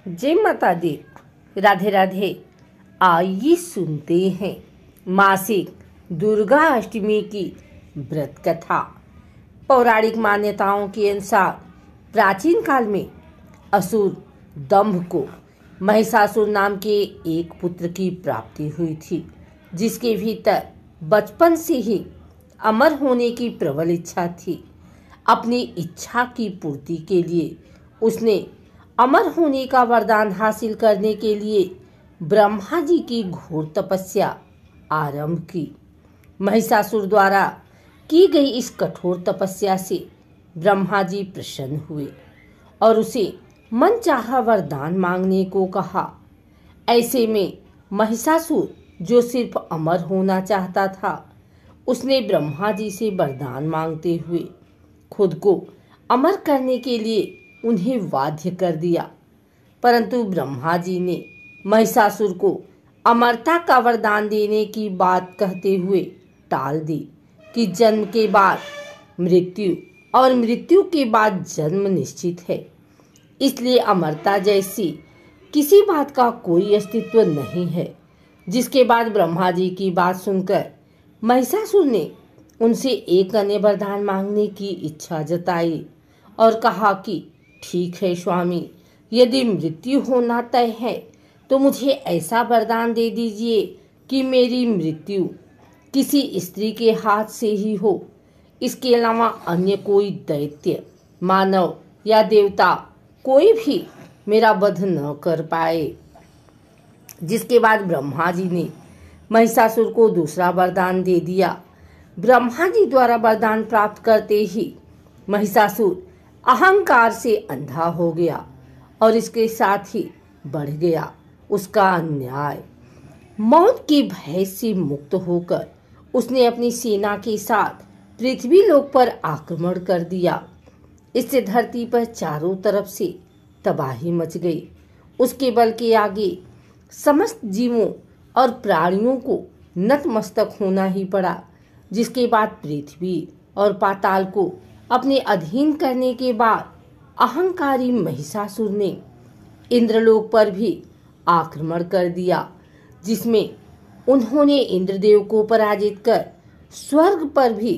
जय माता दी। राधे राधे। आइए सुनते हैं मासिक दुर्गा अष्टमी की व्रत कथा। पौराणिक मान्यताओं के अनुसार प्राचीन काल में असुर दंभ को महिषासुर नाम के एक पुत्र की प्राप्ति हुई थी, जिसके भीतर बचपन से ही अमर होने की प्रबल इच्छा थी। अपनी इच्छा की पूर्ति के लिए उसने अमर होने का वरदान हासिल करने के लिए ब्रह्मा जी की घोर तपस्या आरंभ की। महिषासुर द्वारा की गई इस कठोर तपस्या से ब्रह्मा जी प्रसन्न हुए और उसे मनचाहा वरदान मांगने को कहा। ऐसे में महिषासुर, जो सिर्फ अमर होना चाहता था, उसने ब्रह्मा जी से वरदान मांगते हुए खुद को अमर करने के लिए उन्हें बाध्य कर दिया। परंतु ब्रह्मा जी ने महिषासुर को अमरता का वरदान देने की बात कहते हुए टाल दी कि जन्म के बाद मृत्यु और मृत्यु के बाद जन्म निश्चित है, इसलिए अमरता जैसी किसी बात का कोई अस्तित्व नहीं है। जिसके बाद ब्रह्मा जी की बात सुनकर महिषासुर ने उनसे एक अन्य वरदान मांगने की इच्छा जताई और कहा कि ठीक है स्वामी, यदि मृत्यु होना तय है तो मुझे ऐसा वरदान दे दीजिए कि मेरी मृत्यु किसी स्त्री के हाथ से ही हो। इसके अलावा अन्य कोई दैत्य, मानव या देवता कोई भी मेरा वध न कर पाए। जिसके बाद ब्रह्मा जी ने महिषासुर को दूसरा वरदान दे दिया। ब्रह्मा जी द्वारा वरदान प्राप्त करते ही महिषासुर अहंकार से अंधा हो गया और इसके साथ ही बढ़ गया उसका अन्याय। मौत के भय से मुक्त होकर उसने अपनी सेना के साथ पृथ्वी लोक पर आक्रमण कर दिया। इससे धरती पर चारों तरफ से तबाही मच गई। उसके बल के आगे समस्त जीवों और प्राणियों को नतमस्तक होना ही पड़ा। जिसके बाद पृथ्वी और पाताल को अपने अधीन करने के बाद अहंकारी महिषासुर ने इंद्रलोक पर भी आक्रमण कर दिया, जिसमें उन्होंने इंद्रदेव को पराजित कर स्वर्ग पर भी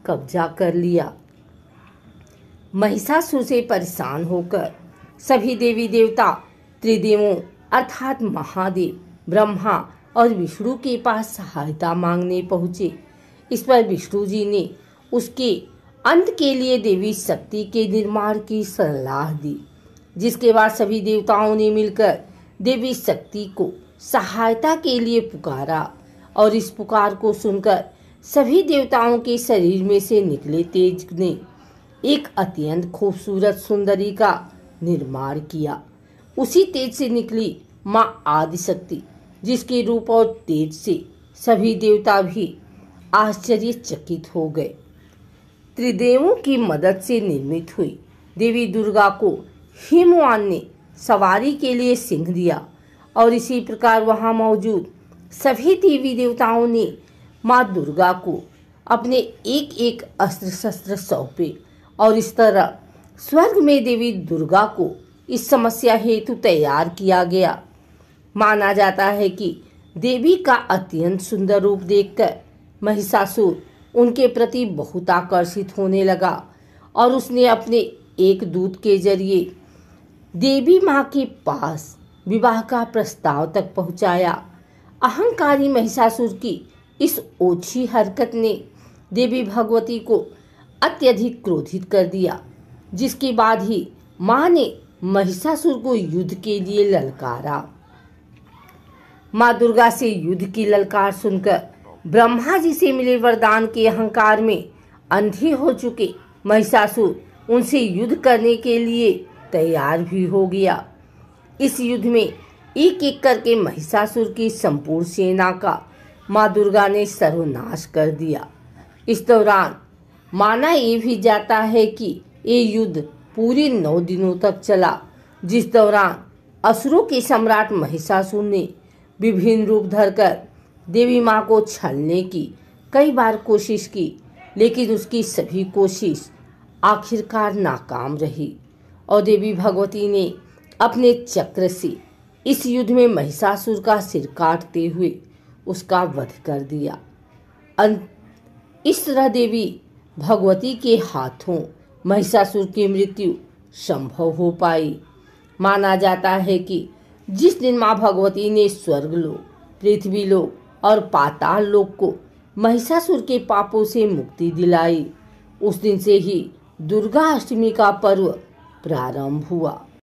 कब्जा कर लिया। महिषासुर से परेशान होकर सभी देवी देवता त्रिदेवों अर्थात महादेव, ब्रह्मा और विष्णु के पास सहायता मांगने पहुँचे। इस पर विष्णु जी ने उसके अंत के लिए देवी शक्ति के निर्माण की सलाह दी। जिसके बाद सभी देवताओं ने मिलकर देवी शक्ति को सहायता के लिए पुकारा और इस पुकार को सुनकर सभी देवताओं के शरीर में से निकले तेज ने एक अत्यंत खूबसूरत सुंदरी का निर्माण किया। उसी तेज से निकली माँ आदिशक्ति, जिसके रूप और तेज से सभी देवता भी आश्चर्यचकित हो गए। त्रिदेवों की मदद से निर्मित हुई देवी दुर्गा को हिमवान ने सवारी के लिए सिंह दिया और इसी प्रकार वहां मौजूद सभी देवी देवताओं ने माँ दुर्गा को अपने एक एक अस्त्र शस्त्र सौंपे और इस तरह स्वर्ग में देवी दुर्गा को इस समस्या हेतु तैयार किया गया। माना जाता है कि देवी का अत्यंत सुंदर रूप देखकर महिषासुर उनके प्रति बहुत आकर्षित होने लगा और उसने अपने एक दूत के जरिए देवी माँ के पास विवाह का प्रस्ताव तक पहुँचाया। अहंकारी महिषासुर की इस ओछी हरकत ने देवी भगवती को अत्यधिक क्रोधित कर दिया। जिसके बाद ही माँ ने महिषासुर को युद्ध के लिए ललकारा। माँ दुर्गा से युद्ध की ललकार सुनकर ब्रह्मा जी से मिले वरदान के अहंकार में अंधे हो चुके महिषासुर उनसे युद्ध करने के लिए तैयार भी हो गया। इस युद्ध में एक एक करके महिषासुर की संपूर्ण सेना का माँ दुर्गा ने सर्वनाश कर दिया। इस दौरान माना ये भी जाता है कि ये युद्ध पूरे 9 दिनों तक चला, जिस दौरान असुरों के सम्राट महिषासुर ने विभिन्न रूप धरकर देवी माँ को छलने की कई बार कोशिश की, लेकिन उसकी सभी कोशिश आखिरकार नाकाम रही और देवी भगवती ने अपने चक्र से इस युद्ध में महिषासुर का सिर काटते हुए उसका वध कर दिया। इस तरह देवी भगवती के हाथों महिषासुर की मृत्यु संभव हो पाई। माना जाता है कि जिस दिन मां भगवती ने स्वर्गलोक, पृथ्वीलोक और पाताल लोक को महिषासुर के पापों से मुक्ति दिलाई, उस दिन से ही दुर्गा अष्टमी का पर्व प्रारंभ हुआ।